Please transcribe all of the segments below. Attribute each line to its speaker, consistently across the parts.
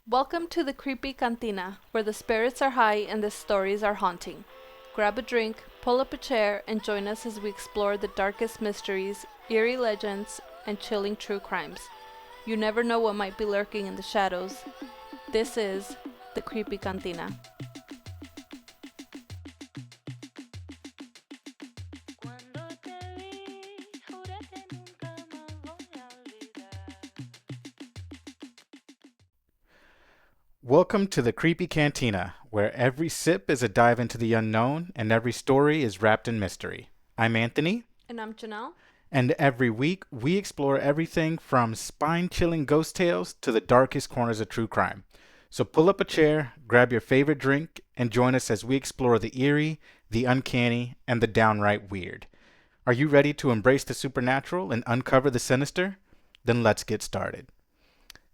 Speaker 1: Welcome to the Creepy Cantina, where the spirits are high and the stories are haunting. Grab a drink, pull up a chair, and join us as we explore the darkest mysteries, eerie legends, and chilling true crimes. You never know what might be lurking in the shadows. This is the Creepy Cantina.
Speaker 2: Welcome to the Creepy Cantina, where every sip is a dive into the unknown and every story is wrapped in mystery. I'm Anthony,
Speaker 1: And I'm Janelle.
Speaker 2: and every week we explore everything from spine chilling ghost tales to the darkest corners of true crime. So pull up a chair, grab your favorite drink, and join us as we explore the eerie, the uncanny, and the downright weird. Are you ready to embrace the supernatural and uncover the sinister? Then let's get started.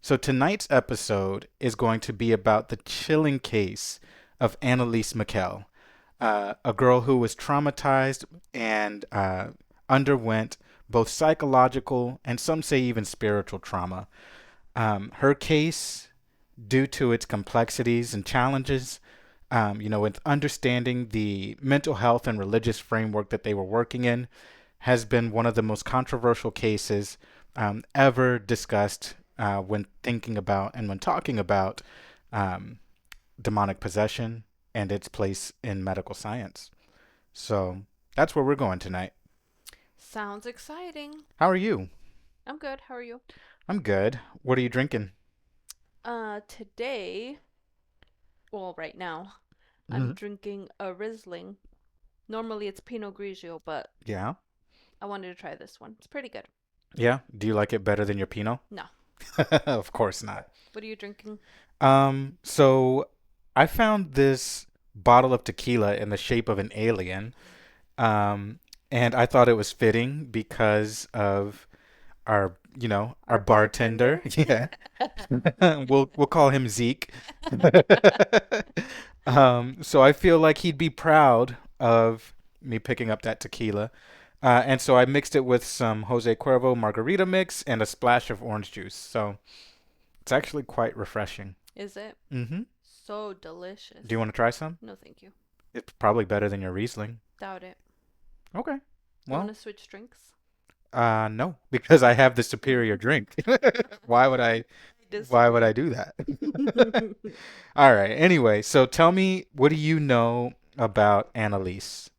Speaker 2: So tonight's episode is going to be about the chilling case of Anneliese Michel, a girl who was traumatized and underwent both psychological and some say even spiritual trauma. Her case, due to its complexities and challenges, with understanding the mental health and religious framework that they were working in, has been one of the most controversial cases ever discussed when thinking about and when talking about um, demonic possession and its place in medical science. So that's where we're going tonight.
Speaker 1: Sounds exciting.
Speaker 2: How are you?
Speaker 1: I'm good. How are you?
Speaker 2: I'm good. What are you drinking?
Speaker 1: Today, right now, I'm
Speaker 2: Hmm.
Speaker 1: drinking a Riesling. Normally it's Pinot Grigio, but
Speaker 2: Yeah.
Speaker 1: I wanted to try this one. It's pretty good.
Speaker 2: Yeah. Do you like it better than your Pinot?
Speaker 1: No.
Speaker 2: Of course not.
Speaker 1: What are you drinking?
Speaker 2: So I found this bottle of tequila in the shape of an alien. Um, and I thought it was fitting because of our
Speaker 1: Our
Speaker 2: bartender.
Speaker 1: bartender?
Speaker 2: Yeah. We'll call him Zeke. So I feel like he'd be proud of me picking up that tequila. And so I mixed it with some Jose Cuervo margarita mix and a splash of orange juice. So it's actually quite refreshing.
Speaker 1: Is it?
Speaker 2: Mm-hmm.
Speaker 1: So
Speaker 2: Do you
Speaker 1: delicious.
Speaker 2: want to try some?
Speaker 1: No, thank you.
Speaker 2: It's probably better than your Riesling.
Speaker 1: Doubt it.
Speaker 2: Okay.
Speaker 1: You want
Speaker 2: Well,
Speaker 1: to switch drinks?
Speaker 2: no, because I have the superior drink. Why would I
Speaker 1: I
Speaker 2: why would
Speaker 1: disagree.
Speaker 2: I do that? All right. Anyway, so tell me, what do you know about Annalise?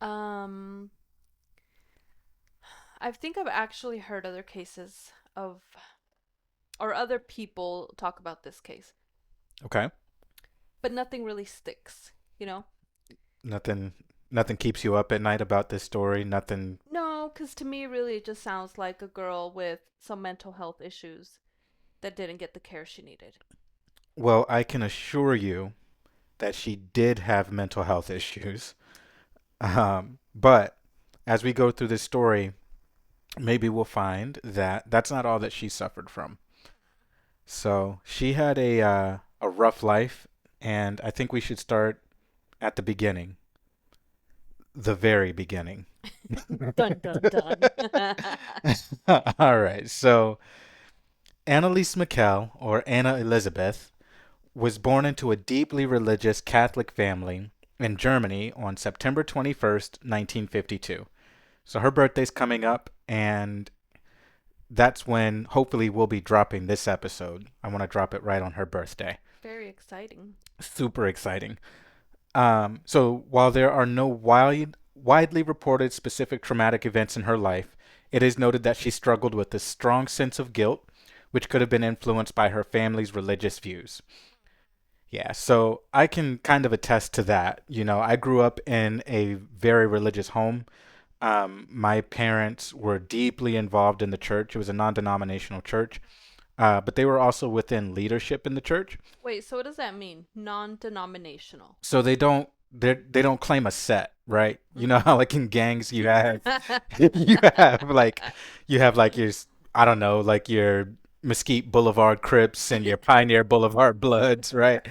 Speaker 1: um, I think I've actually heard other cases of, or other people talk about this case,
Speaker 2: Okay.
Speaker 1: but nothing really sticks, you know?
Speaker 2: Nothing nothing keeps you up at night about this story. Nothing.
Speaker 1: No, because to me, really, it just sounds like a girl with some mental health issues that didn't get the care she needed.
Speaker 2: Well, I can assure you that she did have mental health issues. But as we go through this story, maybe we'll find that that's not all that she suffered from. So she had a rough life, and I think we should start at the beginning, the very beginning.
Speaker 1: Dun dun dun.
Speaker 2: All right. So Annalise Michel, or Anna Elizabeth, was born into a deeply religious Catholic family in Germany on September 21st, 1952. So her birthday's coming up, and that's when hopefully we'll be dropping this episode. I want to drop it right on her birthday.
Speaker 1: Very exciting.
Speaker 2: Super exciting. So while there are no widely reported specific traumatic events in her life, it is noted that she struggled with a strong sense of guilt, which could have been influenced by her family's religious views. Yeah, so I can kind of attest to that. I grew up in a very religious home. My parents were deeply involved in the church. It was a non-denominational church, but they were also within leadership in the church.
Speaker 1: Wait, so what does that mean? Non-denominational.
Speaker 2: So they don't claim a set, right? You know
Speaker 1: Mm-hmm.
Speaker 2: how like in gangs you have you have like your I don't know, like your Mesquite Boulevard Crips and your Pioneer Boulevard Bloods, right?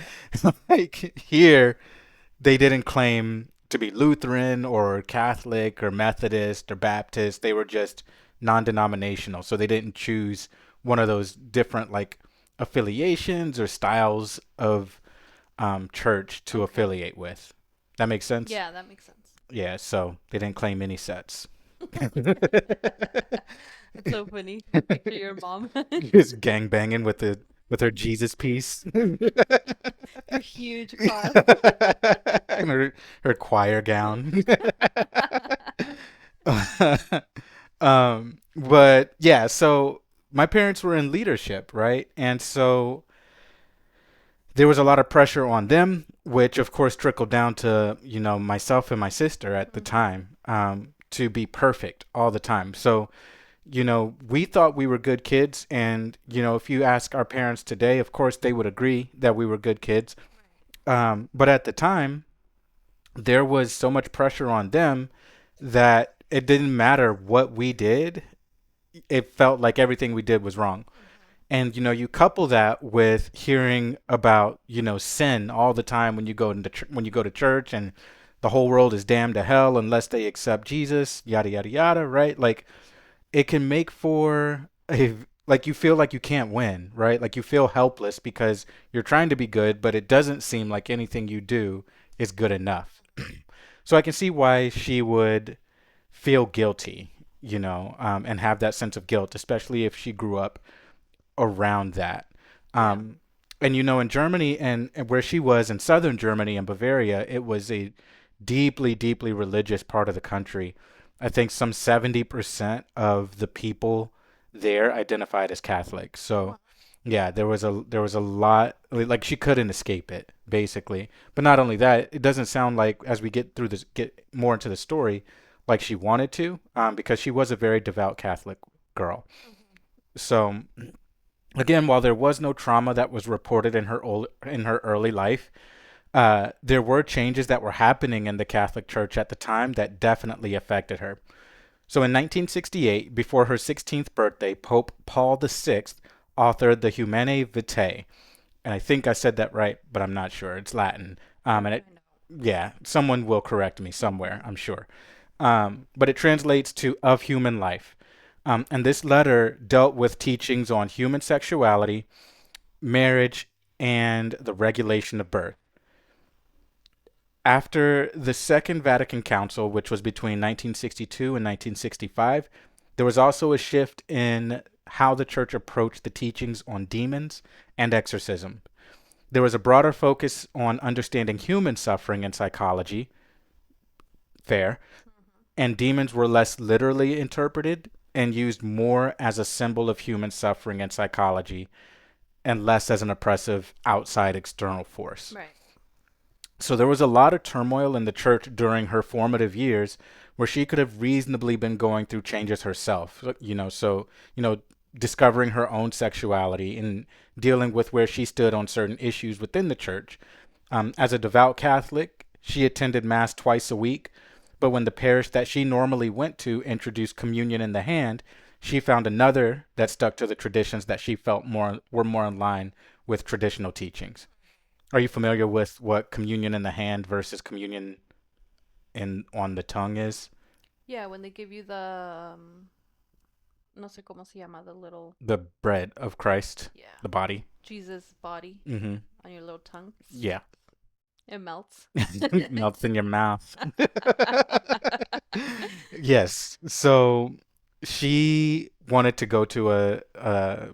Speaker 2: Like here they didn't claim to be Lutheran or Catholic or Methodist or Baptist. They were just non-denominational. So they didn't choose one of those different like affiliations or styles of church to
Speaker 1: Okay.
Speaker 2: affiliate with. That makes sense?
Speaker 1: Yeah, that makes sense.
Speaker 2: Yeah, so they didn't claim any sets.
Speaker 1: That's so funny. Picture your mom.
Speaker 2: Just gang banging with her Jesus piece.
Speaker 1: Her huge cross.
Speaker 2: And her choir gown. But yeah, so my parents were in leadership, right? And so there was a lot of pressure on them, which of course trickled down to, myself and my sister at the
Speaker 1: Hmm.
Speaker 2: time, to be perfect all the time. So, we thought we were good kids. And, if you ask our parents today, of course, they would agree that we were good kids. But at the time, there was so much pressure on them that it didn't matter what we did. It felt like everything we did was wrong. And you couple that with hearing about sin all the time when you go when you go to church, and the whole world is damned to hell unless they accept Jesus, yada yada yada, right? Like it can make for a like you feel like you can't win, right? Like you feel helpless because you're trying to be good, but it doesn't seem like anything you do is good enough. So I can see why she would feel guilty, and have that sense of guilt, especially if she grew up around that.
Speaker 1: Yeah.
Speaker 2: Um, and in Germany and where she was in southern Germany and Bavaria, it was a deeply, deeply religious part of the country. I think some 70% of the people there identified as Catholic. So,
Speaker 1: Wow.
Speaker 2: yeah, there was a lot, like she couldn't escape it basically. But not only that, it doesn't sound like as we get more into the story, like she wanted to, because she was a very devout Catholic girl.
Speaker 1: Hmm.
Speaker 2: So again, while there was no trauma that was reported in her early life, there were changes that were happening in the Catholic Church at the time that definitely affected her. So in 1968, before her 16th birthday, Pope Paul VI authored the Humanae Vitae, and I think I said that right, but I'm not sure. It's Latin,
Speaker 1: We'll
Speaker 2: and
Speaker 1: find
Speaker 2: yeah, someone will correct me
Speaker 1: out.
Speaker 2: somewhere, I'm sure. But it translates to of human life. And this letter dealt with teachings on human sexuality, marriage, and the regulation of birth. After the Second Vatican Council, which was between 1962 and 1965, there was also a shift in how the church approached the teachings on demons and exorcism. There was a broader focus on understanding human suffering and psychology, fair,
Speaker 1: Hmm.
Speaker 2: and demons were less literally interpreted and used more as a symbol of human suffering and psychology and less as an oppressive outside external force.
Speaker 1: Right.
Speaker 2: So there was a lot of turmoil in the church during her formative years where she could have reasonably been going through changes herself, discovering her own sexuality and dealing with where she stood on certain issues within the church. As a devout Catholic, she attended Mass twice a week, but when the parish that she normally went to introduced communion in the hand, she found another that stuck to the traditions that she felt were more in line with traditional teachings. Are you familiar with what communion in the hand versus communion in on the tongue is?
Speaker 1: Yeah, when they give you the no sé cómo se llama, the little,
Speaker 2: The bread of Christ,
Speaker 1: yeah,
Speaker 2: the body.
Speaker 1: Jesus body
Speaker 2: Mm-hmm.
Speaker 1: on your little tongue.
Speaker 2: Yeah.
Speaker 1: It melts.
Speaker 2: Melts in your mouth. Yes. So she wanted to go to a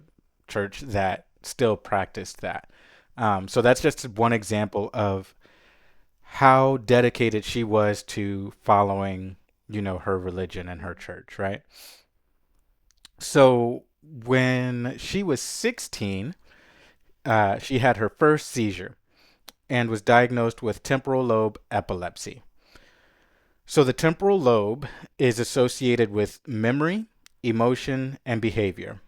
Speaker 2: church that still practiced that. So that's just one example of how dedicated she was to following, her religion and her church, right? So when she was 16, she had her first seizure and was diagnosed with temporal lobe epilepsy. So the temporal lobe is associated with memory, emotion, and behavior.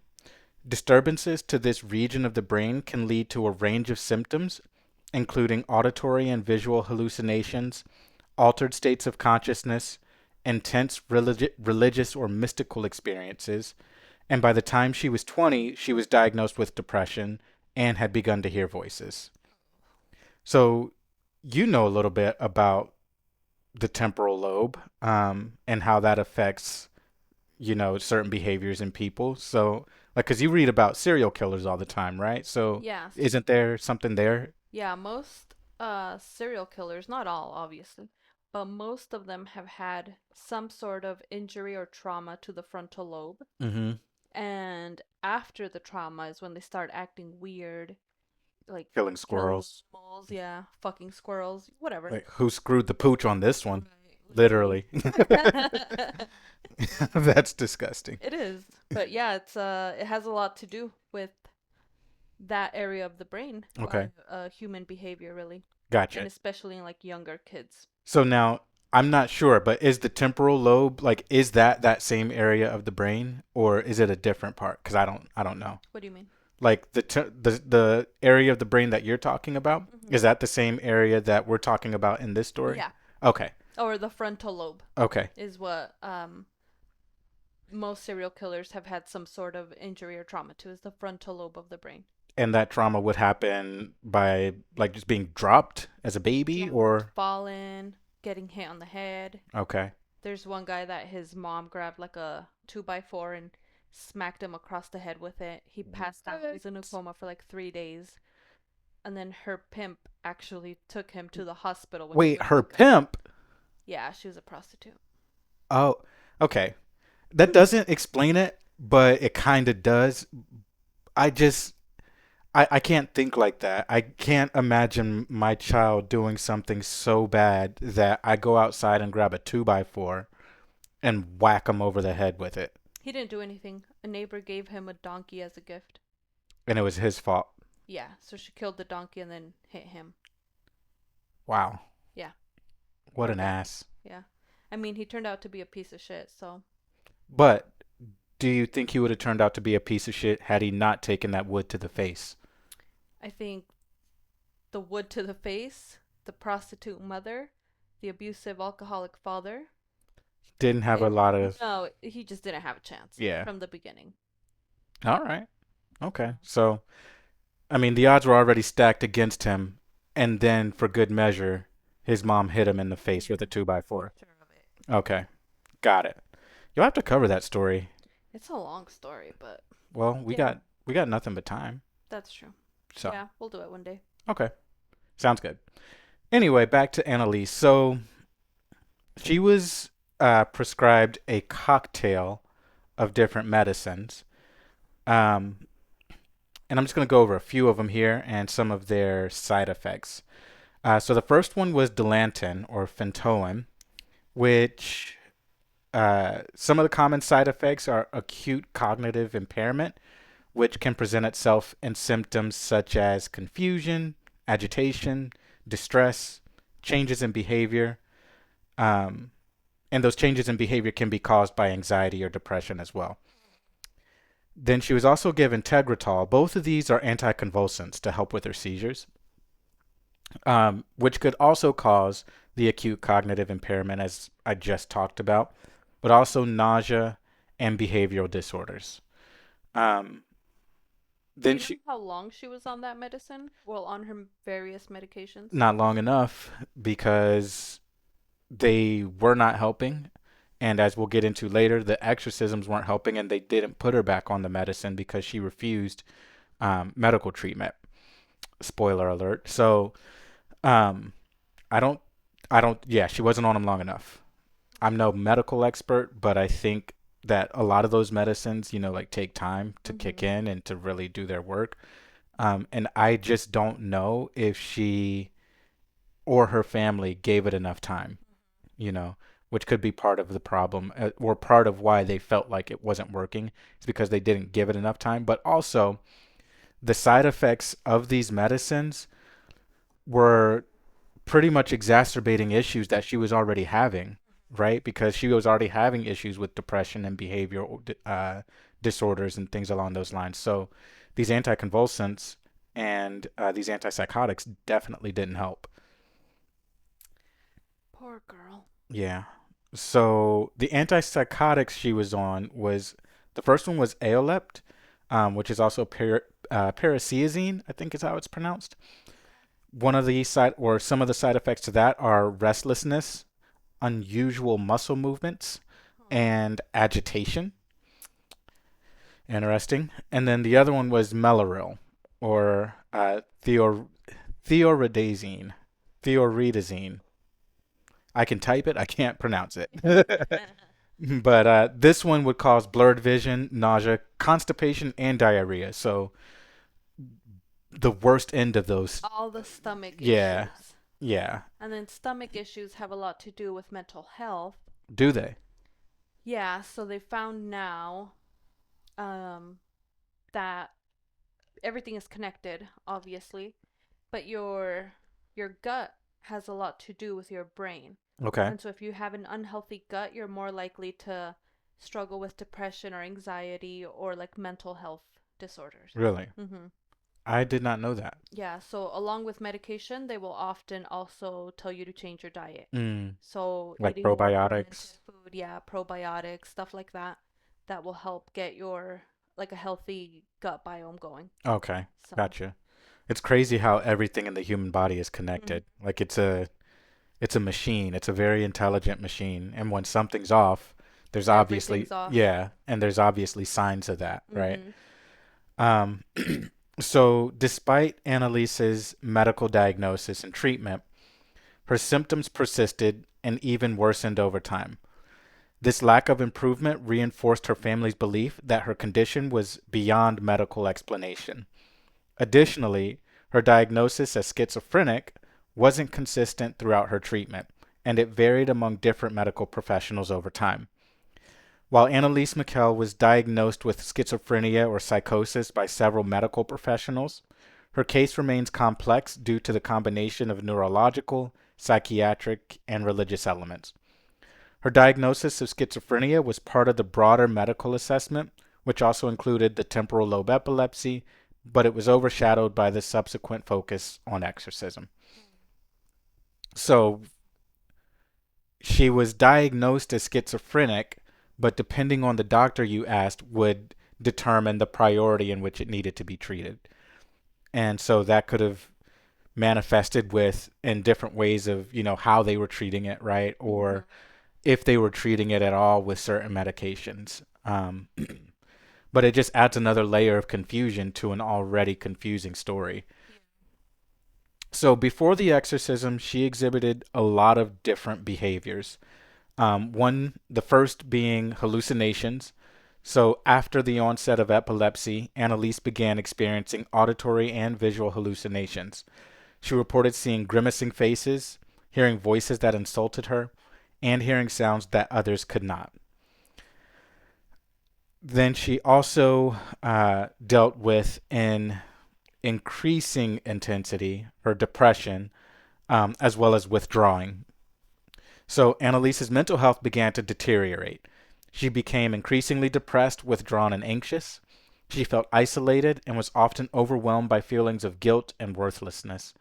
Speaker 2: Disturbances to this region of the brain can lead to a range of symptoms, including auditory and visual hallucinations, altered states of consciousness, intense religious or mystical experiences, and by the time she was 20, she was diagnosed with depression and had begun to hear voices. So, you know a little bit about the temporal lobe, and how that affects, certain behaviors in people. So, Like, because you read about serial killers all the time, right? So
Speaker 1: Yeah,
Speaker 2: isn't there something there?
Speaker 1: yeah, most serial killers, not all obviously, but most of them have had some sort of injury or trauma to the frontal lobe.
Speaker 2: Mm-hmm.
Speaker 1: And after the trauma is when they start acting weird, like
Speaker 2: Killing
Speaker 1: killing
Speaker 2: squirrels.
Speaker 1: animals, yeah, fucking squirrels, whatever.
Speaker 2: Like, who screwed the pooch on this one?
Speaker 1: Right, literally.
Speaker 2: Literally. That's disgusting.
Speaker 1: It is. But yeah, it has a lot to do with that area of the brain,
Speaker 2: Okay.
Speaker 1: human behavior really, and
Speaker 2: Gotcha.
Speaker 1: especially in like younger kids.
Speaker 2: So now I'm not sure, but is the temporal lobe like is that same area of the brain or is it a different part? Because I don't know.
Speaker 1: What do you mean?
Speaker 2: Like the area of the brain that you're talking about,
Speaker 1: Hmm.
Speaker 2: is that the same area that we're talking about in this story?
Speaker 1: Yeah.
Speaker 2: Okay.
Speaker 1: Or the frontal lobe
Speaker 2: Okay.
Speaker 1: is what most serial killers have had some sort of injury or trauma to, is the frontal lobe of the brain.
Speaker 2: And that trauma would happen by like just being dropped as a baby
Speaker 1: Yeah.
Speaker 2: or
Speaker 1: Fallen, getting hit on the head.
Speaker 2: okay.
Speaker 1: There's one guy that his mom grabbed like a 2x4 and smacked him across the head with it. He passed out. He was in a
Speaker 2: What?
Speaker 1: coma for like 3 days. And then her pimp actually took him to the hospital when he
Speaker 2: Wait,
Speaker 1: went
Speaker 2: her
Speaker 1: missing.
Speaker 2: pimp?
Speaker 1: Yeah, she was a prostitute.
Speaker 2: Oh, okay. That doesn't explain it, but it kind of does. I just I can't think like that. I can't imagine my child doing something so bad that I go outside and grab a 2x4 and whack him over the head with it.
Speaker 1: He didn't do anything. A neighbor gave him a donkey as a gift.
Speaker 2: And it was his fault.
Speaker 1: Yeah, so she killed the donkey and then hit him.
Speaker 2: Wow.
Speaker 1: Yeah,
Speaker 2: What
Speaker 1: poor
Speaker 2: an
Speaker 1: guy.
Speaker 2: ass.
Speaker 1: Yeah. I mean, he turned out to be a piece of shit, so
Speaker 2: But do you think he would have turned out to be a piece of shit had he not taken that wood to the face?
Speaker 1: I think the wood to the face, the prostitute mother, the abusive alcoholic father.
Speaker 2: Didn't have a lot of.
Speaker 1: No, he just didn't have a chance
Speaker 2: Yeah.
Speaker 1: from the beginning.
Speaker 2: All right. Okay.
Speaker 1: Yeah.
Speaker 2: So, I mean, the odds were already stacked against him. And then, for good measure, his mom hit him in the face with a 2x4.
Speaker 1: Sure of it.
Speaker 2: Okay. Got it. You'll have to cover that story.
Speaker 1: It's a long story, but
Speaker 2: Well,
Speaker 1: yeah,
Speaker 2: we got nothing but time.
Speaker 1: that's true.
Speaker 2: So,
Speaker 1: Yeah, we'll do it one day.
Speaker 2: okay. Sounds good. Anyway, back to Annalise. So, she was prescribed a cocktail of different medicines. Um, and I'm just going to go over a few of them here and some of their side effects. So, the first one was Dilantin or Phentoin, which some of the common side effects are acute cognitive impairment, which can present itself in symptoms such as confusion, agitation, distress, changes in behavior. Um, and those changes in behavior can be caused by anxiety or depression as well. Then she was also given Tegretol. Both of these are anticonvulsants to help with her seizures, which could also cause the acute cognitive impairment, as I just talked about, but also nausea and behavioral disorders. Um,
Speaker 1: Do
Speaker 2: then
Speaker 1: you know
Speaker 2: she,
Speaker 1: how long she was on that medicine? Well, on her various medications?
Speaker 2: not long enough because they were not helping. And as we'll get into later, the exorcisms weren't helping, and they didn't put her back on the medicine because she refused medical treatment. Spoiler alert. So, um, I don't, yeah, she wasn't on them long enough. I'm no medical expert, but I think that a lot of those medicines, like take time to kick
Speaker 1: Mm-hmm.
Speaker 2: in and to really do their work. And I just don't know if she or her family gave it enough time, you know, which could be part of the problem or part of why they felt like it wasn't working. It's because they didn't give it enough time. But also, the side effects of these medicines were pretty much exacerbating issues that she was already having, right? Because she was already having issues with depression and behavioral disorders and things along those lines. So these anticonvulsants and these antipsychotics definitely didn't help.
Speaker 1: Poor girl.
Speaker 2: Yeah. So the antipsychotics she was on was the first one was Aolept, which is also paracetazine, I think is how it's pronounced. One of the side or some of the side effects to that are restlessness, unusual muscle movements,
Speaker 1: Huh.
Speaker 2: and agitation. Interesting. And then the other one was Mellaril, or theoridazine. Theoridazine. I can type it, I can't pronounce it. But this one would cause blurred vision, nausea, constipation, and diarrhea. So the worst end of those.
Speaker 1: All the stomach
Speaker 2: Yeah,
Speaker 1: issues.
Speaker 2: yeah.
Speaker 1: And then stomach issues have a lot to do with mental health.
Speaker 2: Do they?
Speaker 1: Yeah, so they found now um, that everything is connected, obviously, but your gut has a lot to do with your brain.
Speaker 2: Okay.
Speaker 1: And so if you have an unhealthy gut, you're more likely to struggle with depression or anxiety or like mental health disorders.
Speaker 2: Really?
Speaker 1: Mhm.
Speaker 2: I did not know that.
Speaker 1: Yeah, so along with medication, they will often also tell you to change your diet.
Speaker 2: Mm,
Speaker 1: So
Speaker 2: like
Speaker 1: eating more
Speaker 2: probiotics.
Speaker 1: fermented food, yeah, probiotics, stuff like that, that will help get your like a healthy gut biome going.
Speaker 2: Okay,
Speaker 1: So,
Speaker 2: gotcha. It's crazy how everything in the human body is
Speaker 1: mhm.
Speaker 2: connected. Like it's a machine. It's a very intelligent machine. And when something's off, there's obviously
Speaker 1: Everything's off.
Speaker 2: yeah, and there's obviously signs of that, right?
Speaker 1: Mhm.
Speaker 2: Um, so despite Annalise's medical diagnosis and treatment, her symptoms persisted and even worsened over time. This lack of improvement reinforced her family's belief that her condition was beyond medical explanation. Additionally, her diagnosis as schizophrenic wasn't consistent throughout her treatment, and it varied among different medical professionals over time. While Anneliese Michel was diagnosed with schizophrenia or psychosis by several medical professionals, her case remains complex due to the combination of neurological, psychiatric, and religious elements. Her diagnosis of schizophrenia was part of the broader medical assessment, which also included the temporal lobe epilepsy, but it was overshadowed by the subsequent focus on exorcism. So she was diagnosed as schizophrenic, but depending on the doctor you asked, would determine the priority in which it needed to be treated. And so that could have manifested with in different ways of, how they were treating it, right?
Speaker 1: Mhm.
Speaker 2: Or if they were treating it at all with certain medications. But it just adds another layer of confusion to an already confusing story. So before the exorcism, she exhibited a lot of different behaviors. The first being hallucinations. So after the onset of epilepsy, Annalise began experiencing auditory and visual hallucinations. She reported seeing grimacing faces, hearing voices that insulted her, and hearing sounds that others could not. Then she also dealt with in increasing intensity her depression, as well as withdrawing. So Annalise's mental health began to deteriorate. She became increasingly depressed, withdrawn, and anxious. She felt isolated and was often overwhelmed by feelings of guilt and worthlessness.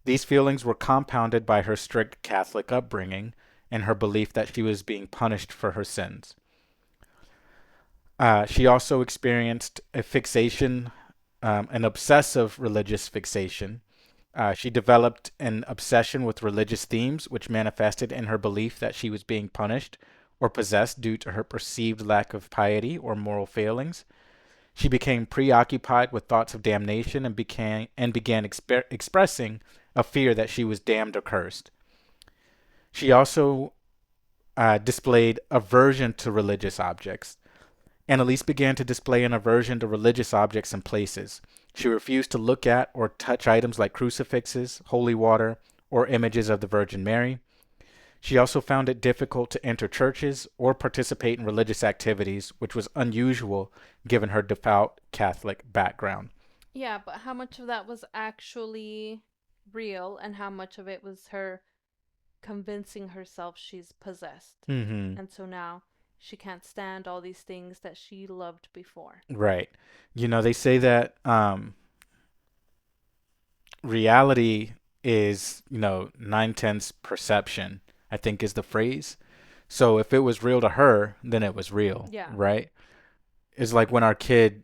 Speaker 2: These feelings were compounded by her strict Catholic upbringing and her belief that she was being punished for her sins. She also experienced a fixation, an obsessive religious fixation. She developed an obsession with religious themes, which manifested in her belief that she was being punished or possessed due to her perceived lack of piety or moral failings. She became preoccupied with thoughts of damnation and began expressing a fear that she was damned or cursed. She also displayed aversion to religious objects. Annalise began to display an aversion to religious objects and places. She refused to look at or touch items like crucifixes, holy water, or images of the Virgin Mary. She also found it difficult to enter churches or participate in religious activities, which was unusual given her devout Catholic background.
Speaker 1: Yeah, but how much of that was actually real and how much of it was her convincing herself she's possessed?
Speaker 2: Mm-hmm.
Speaker 1: And so now she can't stand all these things that she loved before.
Speaker 2: Right. They say that reality is, nine tenths perception, I think is the phrase. So if it was real to her, then it was real,
Speaker 1: Yeah.
Speaker 2: right? It's like when our kid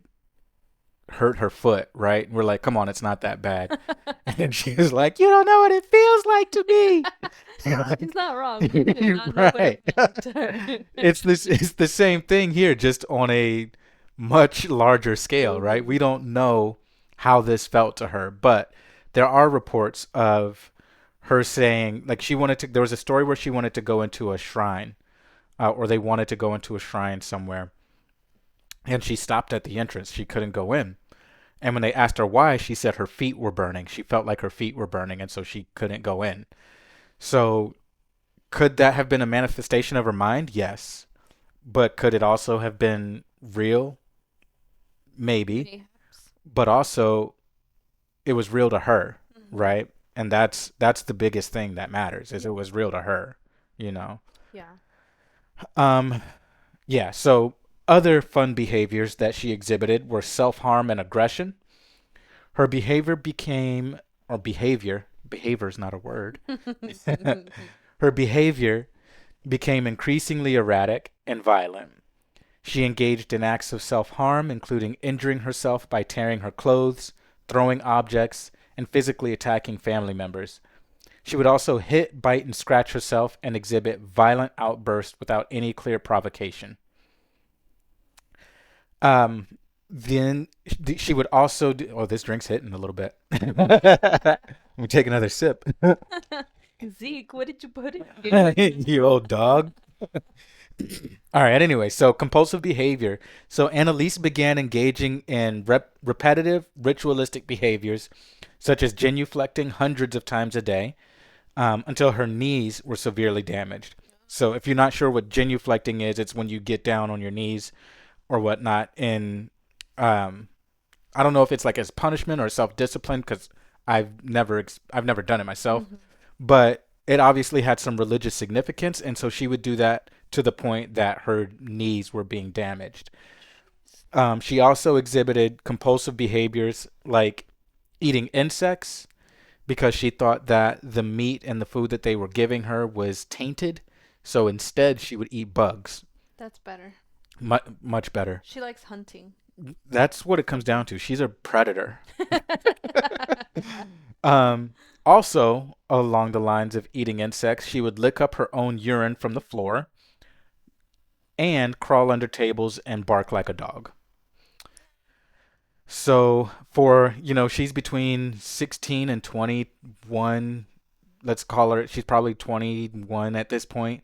Speaker 2: hurt her foot, right? And we're like, come on, it's not that bad. And she was like, you don't know what it feels like to be.
Speaker 1: She's not wrong. She did not know what it
Speaker 2: Right.
Speaker 1: felt like to her.
Speaker 2: It's the same thing here, just on a much larger scale, right? We don't know how this felt to her, but there are reports of her saying, like, she wanted to, there was a story where she wanted to go into a shrine, or they wanted to go into a shrine somewhere, and she stopped at the entrance. She couldn't go in. And when they asked her why, she said her feet were burning. She felt like her feet were burning, and so she couldn't go in. So, could that have been a manifestation of her mind? Yes. But could it also have been real? Maybe.
Speaker 1: Mayhaps.
Speaker 2: But also, it was real to her,
Speaker 1: Hmm.
Speaker 2: right? And that's the biggest thing that matters is
Speaker 1: Yeah.
Speaker 2: it was real to her, you know.
Speaker 1: Yeah.
Speaker 2: Um, yeah. So other fun behaviors that she exhibited were self-harm and aggression. Her behavior became, or behavior is not a word. Her behavior became increasingly erratic and violent. She engaged in acts of self harm, including injuring herself by tearing her clothes, throwing objects, and physically attacking family members. She would also hit, bite, and scratch herself and exhibit violent outbursts without any clear provocation. Um, then she would also do, oh, this drink's hitting a little bit. Let me take another sip.
Speaker 1: Zeke, what did you put in here?
Speaker 2: You old dog. All right, anyway, so compulsive behavior. So Annalise began engaging in repetitive ritualistic behaviors, such as genuflecting hundreds of times a day, until her knees were severely damaged. So if you're not sure what genuflecting is, it's when you get down on your knees or whatnot. And um, I don't know if it's like as punishment or self-discipline because I've never done it myself,
Speaker 1: Hmm.
Speaker 2: but it obviously had some religious significance, and so she would do that to the point that her knees were being damaged. She also exhibited compulsive behaviors like eating insects because she thought that the meat and the food that they were giving her was tainted. So instead, she would eat bugs.
Speaker 1: That's better.
Speaker 2: Much better.
Speaker 1: She likes hunting.
Speaker 2: That's what it comes down to. She's a predator. Also, along the lines of eating insects, she would lick up her own urine from the floor and crawl under tables and bark like a dog. So, she's between 16 and 21. Let's call her, she's probably 21 at this point,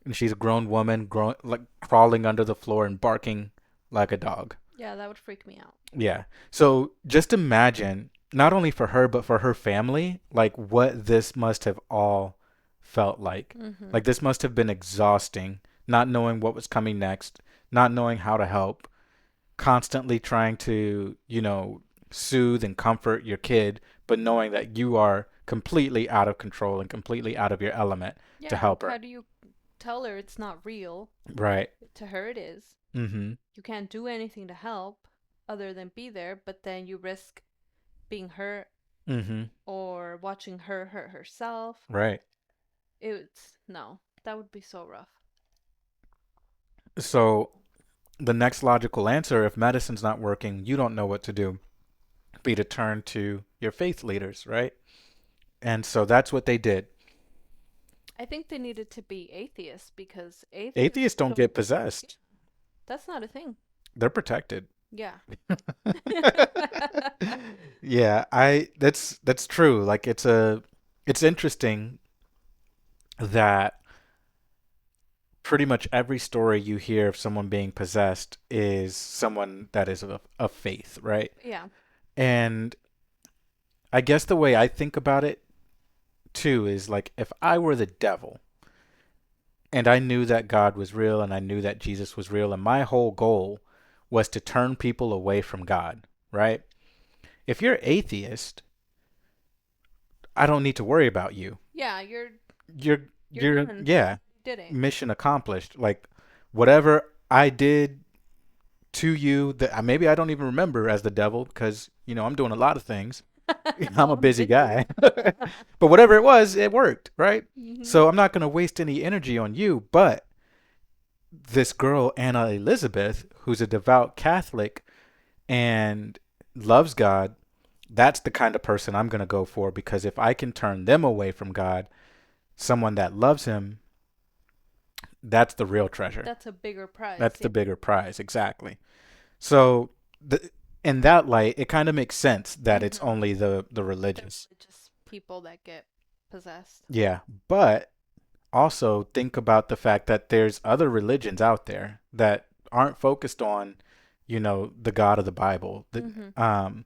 Speaker 2: and she's a grown woman, like crawling under the floor and barking like a dog.
Speaker 1: Yeah, that would freak me out.
Speaker 2: Yeah. So just imagine, not only for her, but for her family, like what this must have all felt like.
Speaker 1: Hmm.
Speaker 2: Like this must have been exhausting, not knowing what was coming next, not knowing how to help, constantly trying to, soothe and comfort your kid, but knowing that you are completely out of control and completely out of your element to
Speaker 1: Yeah,
Speaker 2: help
Speaker 1: how
Speaker 2: her.
Speaker 1: do you tell her it's not real?
Speaker 2: Right.
Speaker 1: To her, it is.
Speaker 2: Mm-hmm.
Speaker 1: You can't do anything to help other than be there, but then you risk being hurt
Speaker 2: Mm-hmm.
Speaker 1: or watching her hurt herself.
Speaker 2: Right.
Speaker 1: It's no, that would be so rough.
Speaker 2: So the next logical answer, if medicine's not working, you don't know what to do, be to turn to your faith leaders, right? And so that's what they did.
Speaker 1: I think they needed to be atheists because atheists
Speaker 2: Atheists don't
Speaker 1: don't.
Speaker 2: get possessed.
Speaker 1: That's not a thing.
Speaker 2: They're protected.
Speaker 1: Yeah.
Speaker 2: Yeah, I that's true. Like it's interesting that pretty much every story you hear of someone being possessed is someone that is of faith, right?
Speaker 1: Yeah.
Speaker 2: And I guess the way I think about it too is like if I were the devil and I knew that God was real and I knew that Jesus was real and my whole goal was to turn people away from God, right? If you're atheist, I don't need to worry about you.
Speaker 1: Yeah, you're
Speaker 2: You're
Speaker 1: you're
Speaker 2: you're
Speaker 1: done.
Speaker 2: yeah,
Speaker 1: Did it.
Speaker 2: mission accomplished. Like whatever I did to you that maybe I don't even remember as the devil because I'm doing a lot of things. I'm a
Speaker 1: I'm
Speaker 2: busy
Speaker 1: busy.
Speaker 2: guy. But whatever it was, it worked, right?
Speaker 1: Hmm.
Speaker 2: So I'm not going to waste any energy on you, but this girl Anna Elizabeth, who's a devout Catholic and loves God, that's the kind of person I'm going to go for because if I can turn them away from God, someone that loves him, that's the real treasure.
Speaker 1: That's a bigger prize.
Speaker 2: That's
Speaker 1: Yeah.
Speaker 2: the bigger prize, exactly. So the in that light, it kind of makes sense that it's
Speaker 1: Mm-hmm.
Speaker 2: only the
Speaker 1: The
Speaker 2: religious.
Speaker 1: religious people that get possessed.
Speaker 2: Yeah, but also think about the fact that there's other religions out there that aren't focused on, the God of the Bible.
Speaker 1: Mm-hmm.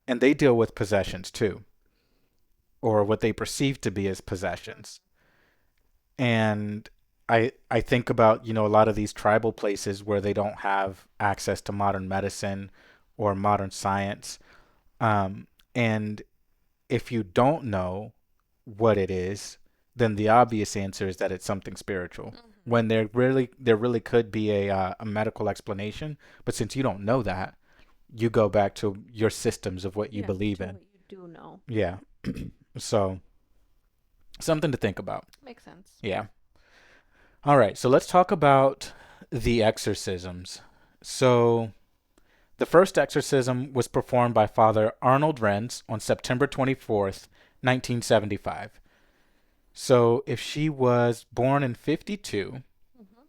Speaker 2: And they deal with possessions too, or what they perceive to be as possessions. And I think about, a lot of these tribal places where they don't have access to modern medicine or modern science. And if you don't know what it is, then the obvious answer is that it's something spiritual.
Speaker 1: Mm-hmm.
Speaker 2: When there really could be a medical explanation, but since you don't know that, you go back to your systems of what you
Speaker 1: Yeah,
Speaker 2: believe
Speaker 1: to
Speaker 2: in.
Speaker 1: what you do know.
Speaker 2: Yeah. So something to think about.
Speaker 1: Makes sense.
Speaker 2: Yeah. All right. So let's talk about the exorcisms. So the first exorcism was performed by Father Arnold Renz on September 24th, 1975. So if she was born in 52,
Speaker 1: Mm-hmm.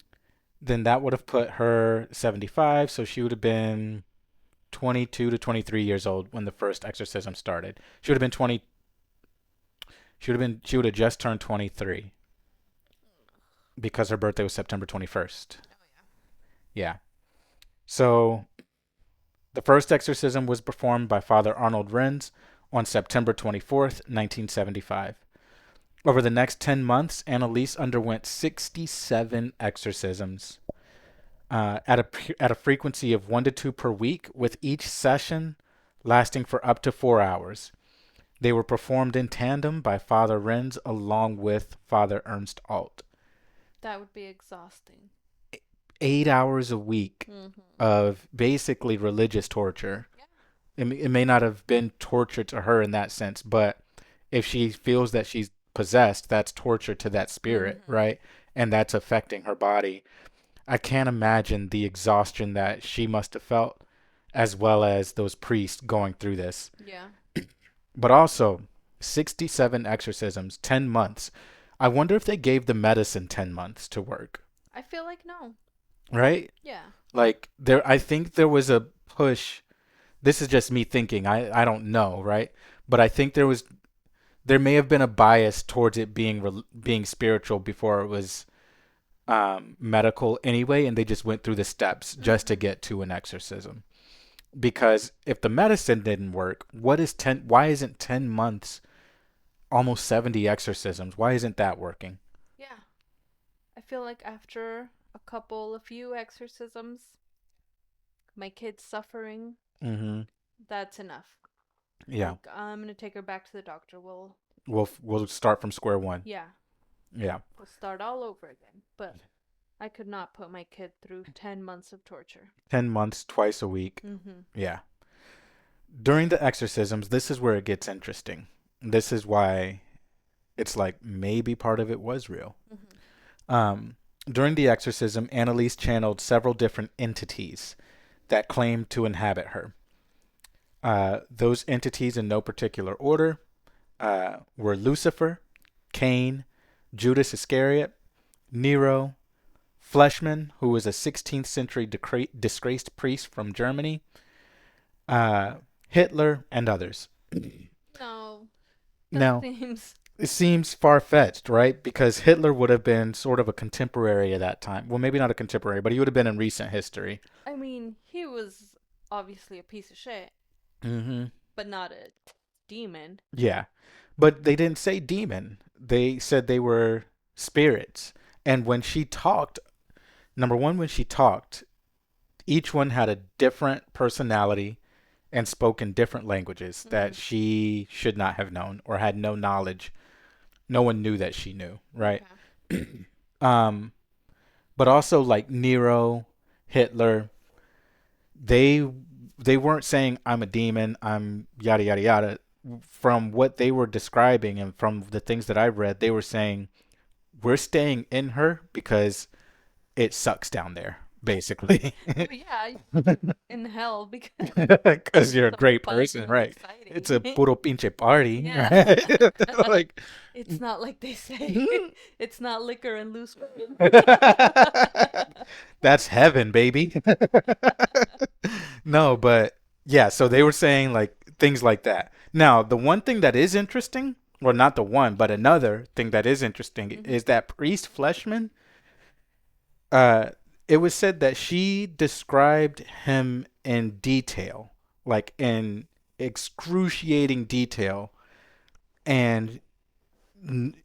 Speaker 2: then that would have put her 75. So she would have been 22 to 23 years old when the first exorcism started. She would have been 20. She would have just turned 23 because her birthday was September 21st.
Speaker 1: Oh yeah.
Speaker 2: Yeah. So the first exorcism was performed by Father Arnold Renz on September 24th, 1975. Over the next 10 months, Anneliese underwent 67 exorcisms at a frequency of 1 to 2 per week, with each session lasting for up to 4 hours. They were performed in tandem by Father Renz along with Father Ernst Alt.
Speaker 1: That would be exhausting.
Speaker 2: 8 hours a week
Speaker 1: Mm-hmm.
Speaker 2: of basically religious torture.
Speaker 1: Yeah.
Speaker 2: It may not have been torture to her in that sense, but if she feels that she's possessed, that's torture to that spirit,
Speaker 1: Mm-hmm.
Speaker 2: right? And that's affecting her body. I can't imagine the exhaustion that she must have felt, as well as those priests going through this.
Speaker 1: Yeah.
Speaker 2: But also, 67 exorcisms, 10 months. I wonder if they gave the medicine 10 months to work,
Speaker 1: I feel like no.
Speaker 2: right?
Speaker 1: Yeah.
Speaker 2: Like, I think there was a push. This is just me thinking. I don't know, right? But I think there may have been a bias towards it being spiritual before it was medical anyway, and they just went through the steps just to
Speaker 1: Mm-hmm.
Speaker 2: get to an exorcism. Because if the medicine didn't work, what is 10? Why isn't 10 months almost 70 exorcisms? Why isn't that working?
Speaker 1: Yeah. I feel like after a few exorcisms, my kid's suffering,
Speaker 2: Mm-hmm.
Speaker 1: that's enough.
Speaker 2: Yeah,
Speaker 1: Like, I'm gonna take her back to the doctor.
Speaker 2: we'll start from square one.
Speaker 1: Yeah,
Speaker 2: Yeah,
Speaker 1: we'll start all over again. But I could not put my kid through 10 months of torture.
Speaker 2: 10 months, twice a week.
Speaker 1: Mm-hmm.
Speaker 2: Yeah. During the exorcisms, this is where it gets interesting. This is why it's like maybe part of it was real.
Speaker 1: Mm-hmm.
Speaker 2: During the exorcism, Annalise channeled several different entities that claimed to inhabit her. Those entities, in no particular order, were Lucifer, Cain, Judas Iscariot, Nero, Fleshman, who was a 16th century disgraced priest from Germany, Hitler, and others.
Speaker 1: No, that
Speaker 2: Now,
Speaker 1: seems.
Speaker 2: it seems far fetched, right? Because Hitler would have been sort of a contemporary at that time. Well, maybe not a contemporary, but he would have been in recent history.
Speaker 1: I mean, he was obviously a piece of shit,
Speaker 2: Mm-hmm.
Speaker 1: but not a demon.
Speaker 2: Yeah. But they didn't say demon. They said they were spirits. And when she talked, number one, when she talked, each one had a different personality and spoke in different languages
Speaker 1: Mm-hmm.
Speaker 2: that she should not have known or had no knowledge. No one knew that she knew, right?
Speaker 1: Okay.
Speaker 2: um, but also like Nero, Hitler, they they weren't saying I'm a demon, I'm yada yada yada. From what they were describing and from the things that I read, they were saying we're staying in her because it sucks down there. basically.
Speaker 1: Well, yeah, in hell because
Speaker 2: Because you're a
Speaker 1: the
Speaker 2: great
Speaker 1: fun
Speaker 2: person,
Speaker 1: and
Speaker 2: right? It's a
Speaker 1: exciting.
Speaker 2: puro pinche party,
Speaker 1: Yeah.
Speaker 2: right? Like,
Speaker 1: It's not like they say. It's not liquor and loose women.
Speaker 2: that's heaven, baby. No, but yeah, so they were saying like things like that. Now, the one thing that is interesting, well, not the one, but another thing that is interesting
Speaker 1: Hmm.
Speaker 2: is that priest Fleshman, uh, it was said that she described him in detail, like in excruciating detail, and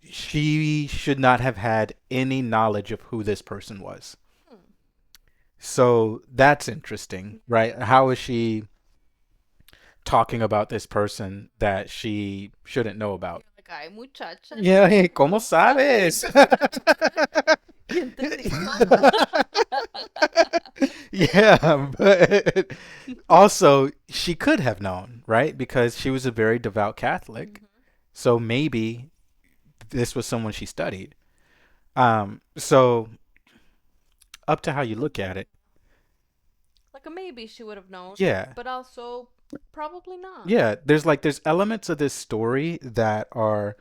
Speaker 2: she should not have had any knowledge of who this person was. So that's interesting, right? How is she talking about this person that she shouldn't know about?
Speaker 1: You're like, ay, muchacha,
Speaker 2: Yeah, hey, ¿cómo
Speaker 1: ¿cómo sabes?
Speaker 2: sabes?
Speaker 1: ¿Quién te dijo?
Speaker 2: Yeah, but also she could have known, right? Because she was a very devout Catholic.
Speaker 1: Mhm.
Speaker 2: So maybe this was someone she studied. So up to how you look at it.
Speaker 1: Like a maybe she would have known,
Speaker 2: Yeah.
Speaker 1: but also probably not.
Speaker 2: Yeah, there's elements of this story that are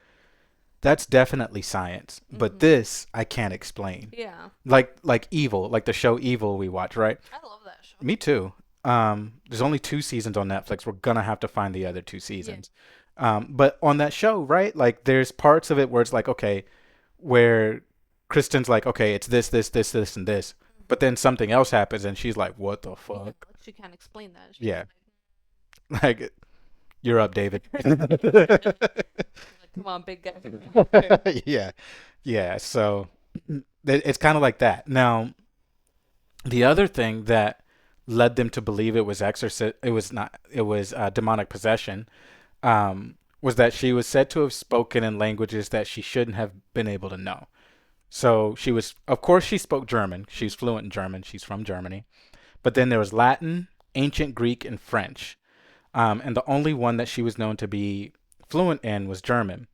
Speaker 2: that's definitely science, but
Speaker 1: Hmm.
Speaker 2: this I can't explain.
Speaker 1: Yeah,
Speaker 2: Like Evil, like the show Evil we watch, right?
Speaker 1: I love that show.
Speaker 2: Me too. There's only two seasons on Netflix. We're gonna have to find the other two
Speaker 1: Yeah.
Speaker 2: seasons. But on that show, right? Like there's parts of it where it's like, okay, where Kristen's like, okay, it's this, and this.
Speaker 1: Mhm.
Speaker 2: But then something else happens and she's like, what the
Speaker 1: Yeah,
Speaker 2: fuck?
Speaker 1: like she can't explain that. She's
Speaker 2: Yeah. Like you're up, David.
Speaker 1: like, come on, big guy.
Speaker 2: Yeah. Yeah. So it's kind of like that. Now, the other thing that led them to believe it was it was not, it was demonic possession, was that she was said to have spoken in languages that she shouldn't have been able to know. So she was, of course, she spoke German. She's fluent in German. She's from Germany. But then there was Latin, ancient Greek, and French. And the only one that she was known to be fluent in was German.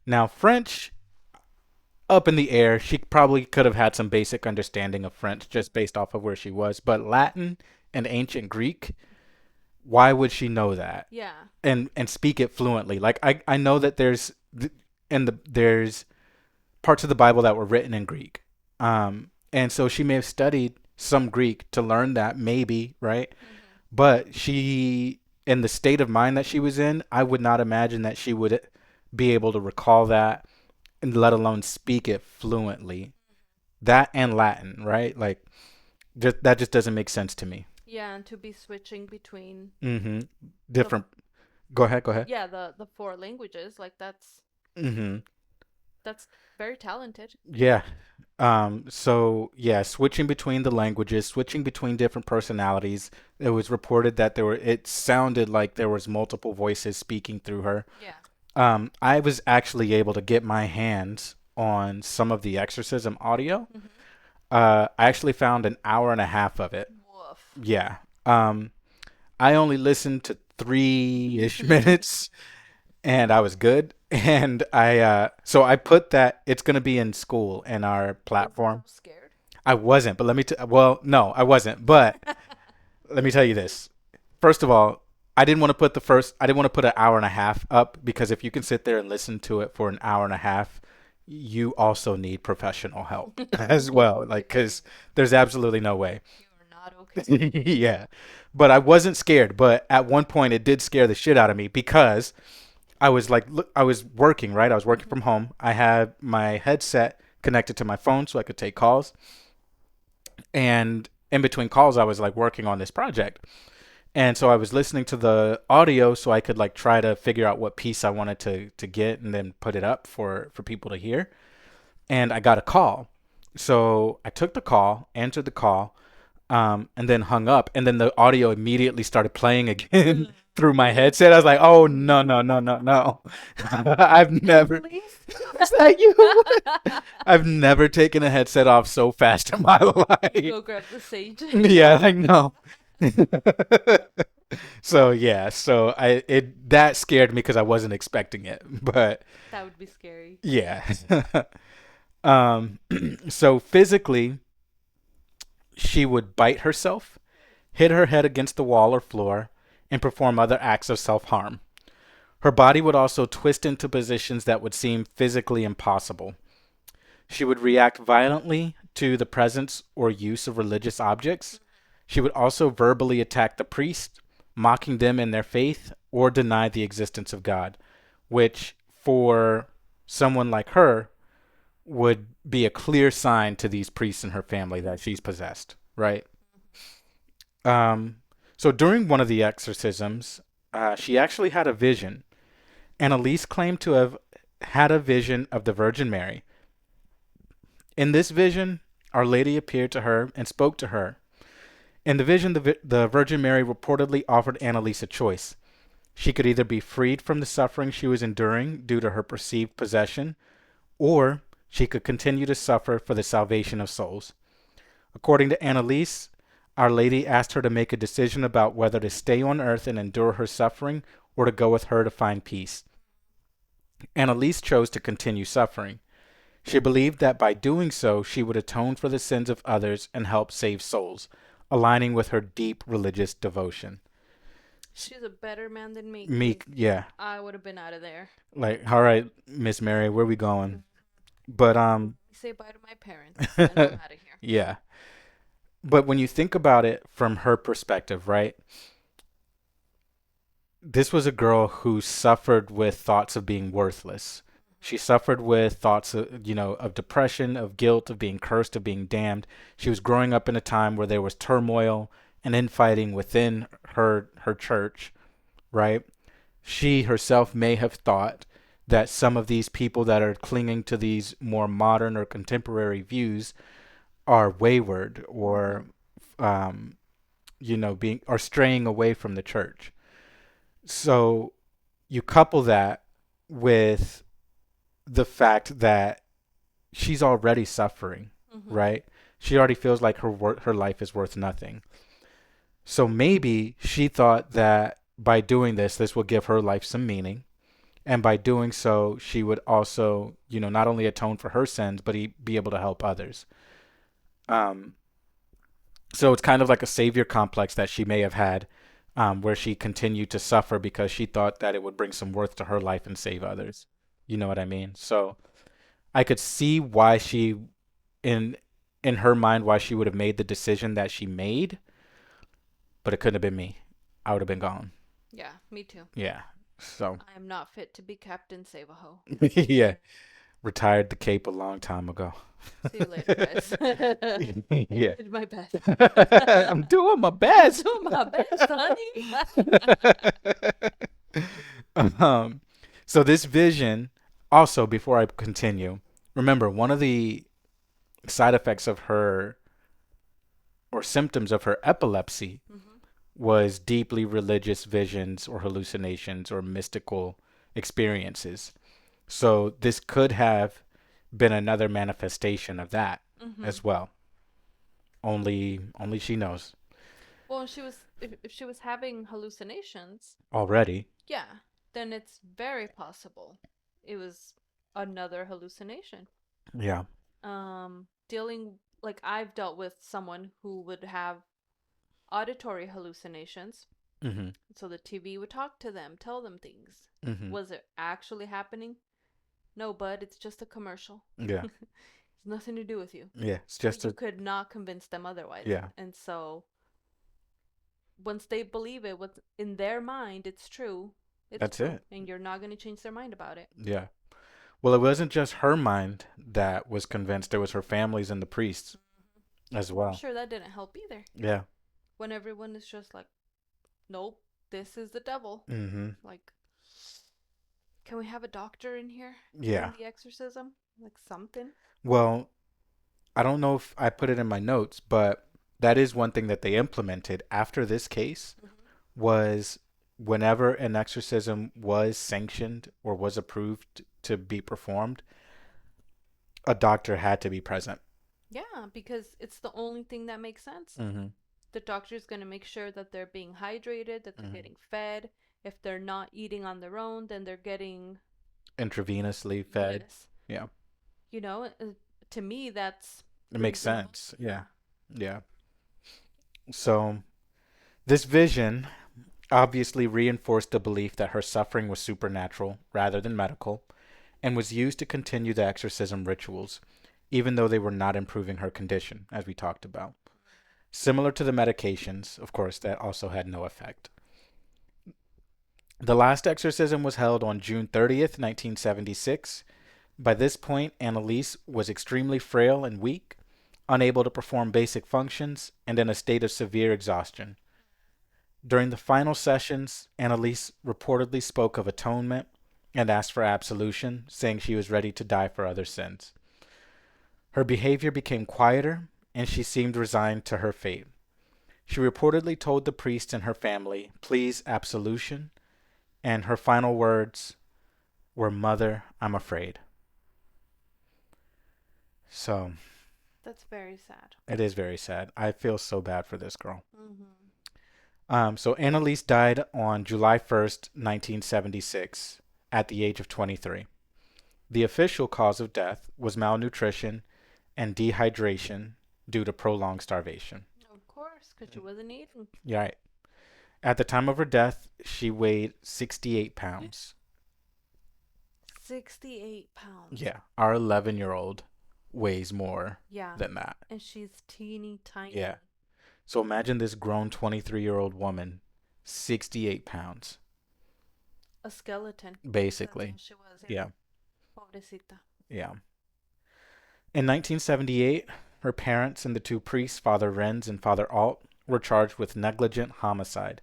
Speaker 2: Now, French, up in the air. She probably could have had some basic understanding of French just based off of where she was. But Latin and ancient Greek, why would she know that
Speaker 1: Yeah.
Speaker 2: and speak it fluently? Like I know that there's parts of the Bible that were written in Greek, and so she may have studied some Greek to learn that maybe, right?
Speaker 1: Hmm.
Speaker 2: But she, in the state of mind that she was in, I would not imagine that she would be able to recall that and let alone speak it fluently. That and Latin, right? Like that just doesn't make sense to me.
Speaker 1: Yeah, and to be switching between
Speaker 2: Mm-hmm.
Speaker 1: the
Speaker 2: Different. Go ahead. Go ahead.
Speaker 1: yeah the four languages, like
Speaker 2: Mm-hmm.
Speaker 1: that's very talented.
Speaker 2: Yeah. So yeah, switching between the languages, switching between different personalities. It was reported that it sounded like there was multiple voices speaking through her.
Speaker 1: Yeah.
Speaker 2: I was actually able to get my hands on some of the exorcism audio.
Speaker 1: Hmm.
Speaker 2: I actually found an hour and a half of it.
Speaker 1: Woof.
Speaker 2: Yeah. Um, I only listened to 3-ish minutes and I was good. And so I put that it's going to be in school in our
Speaker 1: Were you so
Speaker 2: platform.
Speaker 1: scared?
Speaker 2: I wasn't, but well, no, I wasn't. But let me tell you this. First of all, I didn't want to put an hour and a half up because if you can sit there and listen to it for an hour and a half, you also need professional help as well. Like, because there's absolutely no way.
Speaker 1: You are not okay.
Speaker 2: Yeah. But I wasn't scared. But at one point, it did scare the shit out of me because I was like, look, I was working, right? I was working
Speaker 1: Hmm.
Speaker 2: from home. I had my headset connected to my phone so I could take calls. And in between calls, I was like working on this project. And so I was listening to the audio so I could like try to figure out what piece I wanted to get and then put it up for people to hear. And I got a call. So I took the call, answered the call, and then hung up. And then the audio immediately started playing again through my headset. I was like, oh, no, no, no, no, no. I've never.
Speaker 1: Please.
Speaker 2: Is that you? I've never taken a headset off so fast in my life.
Speaker 1: Go grab the sage.
Speaker 2: Yeah, I know. So yeah, so I it that scared me because I wasn't expecting it. But
Speaker 1: That would be scary.
Speaker 2: yeah. Um so physically She would bite herself, hit her head against the wall or floor, and perform other acts of self harm. Her body would also twist into positions that would seem physically impossible. She would react violently to the presence or use of religious objects. She would also verbally attack the priest, mocking them in their faith, or deny the existence of God, which for someone like her would be a clear sign to these priests and her family that she's possessed, right? Um, so during one of the exorcisms, she actually had a vision. Anneliese claimed to have had a vision of the Virgin Mary. In this vision, Our Lady appeared to her and spoke to her. In the vision, the Virgin Mary reportedly offered Anneliese a choice. She could either be freed from the suffering she was enduring due to her perceived possession, or she could continue to suffer for the salvation of souls. According to Anneliese, Our Lady asked her to make a decision about whether to stay on earth and endure her suffering or to go with her to find peace. Anneliese chose to continue suffering. She believed that by doing so, she would atone for the sins of others and help save souls, aligning with her deep religious devotion.
Speaker 1: She's a better man than me,
Speaker 2: Me,
Speaker 1: 'cause
Speaker 2: yeah,
Speaker 1: I would have been out of there.
Speaker 2: like, all right, Miss Mary, where we going? But
Speaker 1: Say bye to my parents, and I'm out of here.
Speaker 2: yeah. But when you think about it from her perspective, right? This was a girl who suffered with thoughts of being worthless. She suffered with thoughts of, of depression, of guilt, of being cursed, of being damned. She was growing up in a time where there was turmoil and infighting within her church, right? She herself may have thought that some of these people that are clinging to these more modern or contemporary views are wayward or um, being are straying away from the church. So you couple that with the fact that she's already suffering,
Speaker 1: Mm-hmm.
Speaker 2: right? She already feels like her life is worth nothing. So maybe she thought that by doing this would give her life some meaning, and by doing so, she would also, not only atone for her sins, but be able to help others. Um, so it's kind of like a savior complex that she may have had, where she continued to suffer because she thought that it would bring some worth to her life and save others. You know what I mean? So I could see why in in her mind, why she would have made the decision that she made, but it couldn't have been me. I would have been gone.
Speaker 1: Yeah, me too.
Speaker 2: Yeah. So
Speaker 1: I am not fit to be Captain Save-A-Ho.
Speaker 2: yeah, retired the cape a long time ago.
Speaker 1: See you later, guys.
Speaker 2: Yeah.
Speaker 1: Did my best.
Speaker 2: I'm doing my best.
Speaker 1: Do my best, honey.
Speaker 2: um, so this vision, also before I continue, remember one of the side effects of her or symptoms of her epilepsy
Speaker 1: Mm-hmm.
Speaker 2: was deeply religious visions or hallucinations or mystical experiences. So this could have been another manifestation of that
Speaker 1: Mm-hmm.
Speaker 2: as well. Only she knows
Speaker 1: Well, if she was having hallucinations,
Speaker 2: already.
Speaker 1: yeah, then it's very possible it was another hallucination.
Speaker 2: Yeah.
Speaker 1: Dealing like I've dealt with someone who would have auditory hallucinations.
Speaker 2: Mhm.
Speaker 1: So the TV would talk to them, tell them things.
Speaker 2: Mhm.
Speaker 1: Was it actually happening? No, bud, it's just a commercial.
Speaker 2: Yeah.
Speaker 1: It's nothing to do with you.
Speaker 2: Yeah. It's
Speaker 1: But
Speaker 2: just
Speaker 1: you
Speaker 2: a
Speaker 1: could not convince them otherwise.
Speaker 2: yeah.
Speaker 1: And so once they believe it, what's in their mind, it's
Speaker 2: That's
Speaker 1: true.
Speaker 2: it.
Speaker 1: And you're not going to change their mind about it.
Speaker 2: Yeah. Well, it wasn't just her mind that was convinced. It was her families and the priests as
Speaker 1: I'm
Speaker 2: well.
Speaker 1: sure that didn't help either.
Speaker 2: Yeah.
Speaker 1: When everyone is just like, nope, this is the devil.
Speaker 2: Mhm.
Speaker 1: Like, can we have a doctor in here
Speaker 2: Yeah.
Speaker 1: during the exorcism? Like something?
Speaker 2: Well, I don't know if I put it in my notes, but that is one thing that they implemented after this case
Speaker 1: Mm-hmm.
Speaker 2: was whenever an exorcism was sanctioned or was approved to be performed, a doctor had to be present.
Speaker 1: Yeah, because it's the only thing that makes sense.
Speaker 2: Mhm.
Speaker 1: The doctor's going to make sure that they're being hydrated, that they're
Speaker 2: Mhm.
Speaker 1: getting fed. If they're not eating on their own, then they're getting,
Speaker 2: Intravenously fed.
Speaker 1: yes.
Speaker 2: Yeah.
Speaker 1: You know, to me, that's
Speaker 2: It makes
Speaker 1: reasonable.
Speaker 2: sense.
Speaker 1: Yeah.
Speaker 2: Yeah. Yeah. So, this vision obviously reinforced the belief that her suffering was supernatural rather than medical and was used to continue the exorcism rituals, even though they were not improving her condition, as we talked about. Similar to the medications, of course, that also had no effect. The last exorcism was held on June 30th, 1976. By this point, Anneliese was extremely frail and weak, unable to perform basic functions, and in a state of severe exhaustion. During the final sessions, Anneliese reportedly spoke of atonement and asked for absolution, saying she was ready to die for other sins. Her behavior became quieter, and she seemed resigned to her fate. She reportedly told the priest and her family, "Please, absolution," and her final words were, "Mother, I'm afraid." So,
Speaker 1: That's very sad.
Speaker 2: it is very sad. I feel so bad for this girl.
Speaker 1: Mm-hmm.
Speaker 2: So Annalise died on July 1st, 1976, at the age of 23. The official cause of death was malnutrition and dehydration due to prolonged starvation.
Speaker 1: Of course, because she wasn't eating.
Speaker 2: Yeah, right. At the time of her death, she weighed 68 pounds.
Speaker 1: 68 pounds.
Speaker 2: Yeah, our 11-year-old weighs more
Speaker 1: Yeah.
Speaker 2: than that.
Speaker 1: And she's teeny tiny.
Speaker 2: Yeah. So imagine this grown 23-year-old woman, 68 pounds,
Speaker 1: A skeleton.
Speaker 2: basically.
Speaker 1: That's all she was.
Speaker 2: Yeah,
Speaker 1: Pobrecita.
Speaker 2: yeah. In 1978, her parents and the two priests, Father Renz and Father Alt, were charged with negligent homicide.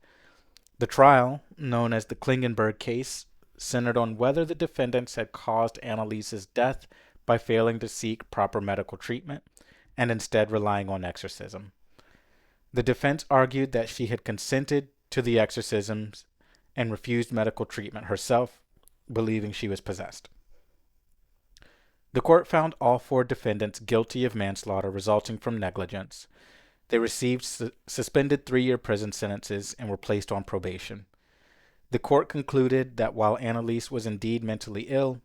Speaker 2: The trial, known as the Klingenberg case, centered on whether the defendants had caused Annaliese's death by failing to seek proper medical treatment and instead relying on exorcism. The defense argued that she had consented to the exorcisms and refused medical treatment herself, believing she was possessed. The court found all four defendants guilty of manslaughter resulting from negligence. They received suspended 3-year prison sentences and were placed on probation. The court concluded that while Annalise was indeed mentally ill,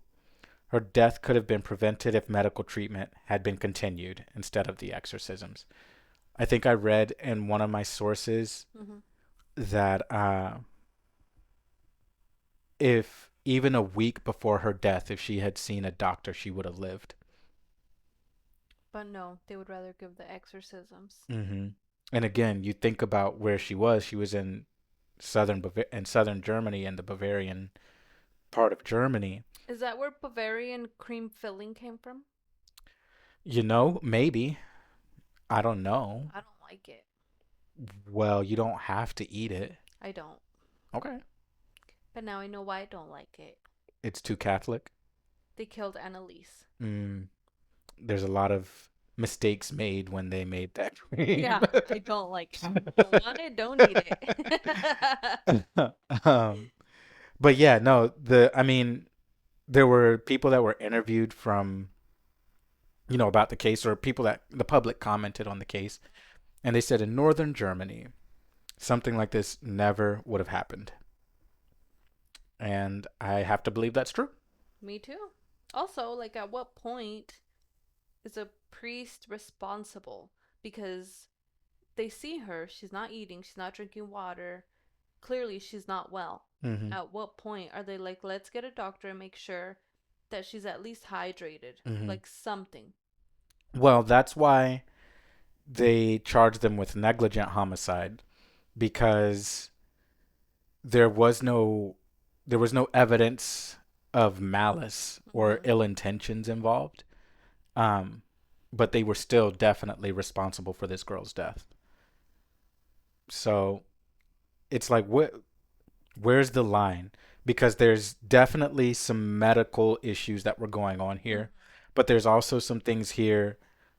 Speaker 2: her death could have been prevented if medical treatment had been continued instead of the exorcisms. I think I read in one of my sources
Speaker 1: Mm-hmm.
Speaker 2: that if even a week before her death, if she had seen a doctor, she would have lived.
Speaker 1: But no, they would rather give the exorcisms.
Speaker 2: Mm-hmm. And again, you think about where she was. She was in southern Germany, in the Bavarian part of Germany.
Speaker 1: Is that where Bavarian cream filling came from?
Speaker 2: Maybe. I don't know.
Speaker 1: I don't like it.
Speaker 2: Well, you don't have to eat it.
Speaker 1: I don't.
Speaker 2: Okay.
Speaker 1: But now I know why I don't like it.
Speaker 2: It's too Catholic.
Speaker 1: They killed Annalise.
Speaker 2: There's a lot of mistakes made when they made that cream.
Speaker 1: Yeah, I don't like it. Don't want it, don't eat it.
Speaker 2: But yeah, no, there were people that were interviewed from, about the case, or people that the public commented on the case, and they said in northern Germany, something like this never would have happened. And I have to believe that's true.
Speaker 1: Me too. Also, like, at what point is a priest responsible? Because they see her, she's not eating, she's not drinking water. Clearly, she's not well.
Speaker 2: Mm-hmm.
Speaker 1: At what point are they like, let's get a doctor and make sure that she's at least hydrated?
Speaker 2: Mm-hmm.
Speaker 1: Like something.
Speaker 2: Well, that's why they charged them with negligent homicide, because there was no evidence of malice or
Speaker 1: Mhm.
Speaker 2: ill intentions involved. But they were still definitely responsible for this girl's death. So it's like, where's the line? Because there's definitely some medical issues that were going on here, but there's also some things here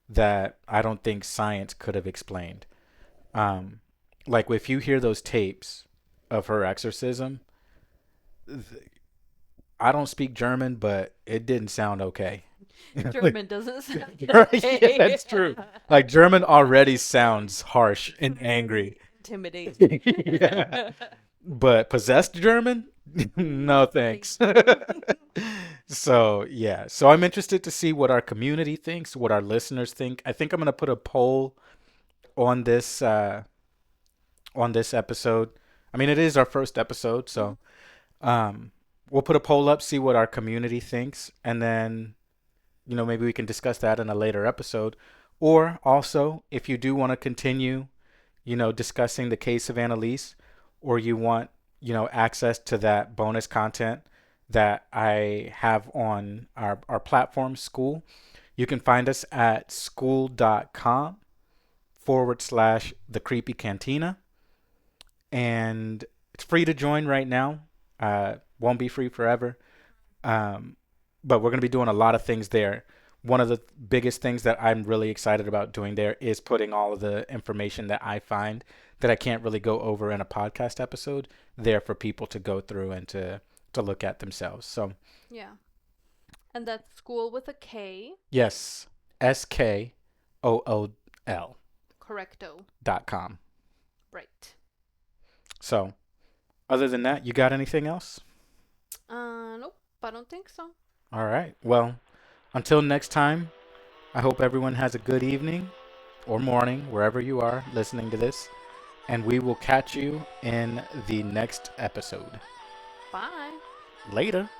Speaker 2: that I don't think science could have explained. Like if you hear those tapes of her exorcism, I don't speak German, but it didn't sound okay.
Speaker 1: German doesn't sound
Speaker 2: Right?
Speaker 1: okay.
Speaker 2: Yeah, that's true. Like German already sounds harsh and angry.
Speaker 1: Intimidating.
Speaker 2: Yeah. But possessed German? No thanks. So, yeah. So I'm interested to see what our community thinks, what our listeners think. I think I'm going to put a poll on this on this episode. I mean, it is our first episode,
Speaker 1: Hmm.
Speaker 2: so um, we'll put a poll up, see what our community thinks, and then maybe we can discuss that in a later episode. Or also, if you do want to continue, discussing the case of Anneliese, or you want, access to that bonus content that I have on our platform, School, you can find us at school.com/, the Creepy Cantina. And it's free to join right now. Won't be free forever. Um, but we're going to be doing a lot of things there. One of the biggest things that I'm really excited about doing there is putting all of the information that I find that I can't really go over in a podcast episode there for people to go through and to look at themselves. So,
Speaker 1: Yeah. And that's school with a K.
Speaker 2: yes, SKOOL
Speaker 1: Correcto.
Speaker 2: .com.
Speaker 1: Right.
Speaker 2: So, other than that, you got anything else?
Speaker 1: Nope. I don't think so.
Speaker 2: All right. Well, until next time, I hope everyone has a good evening or morning, wherever you are listening to this, and we will catch you in the next episode.
Speaker 1: Bye.
Speaker 2: Later.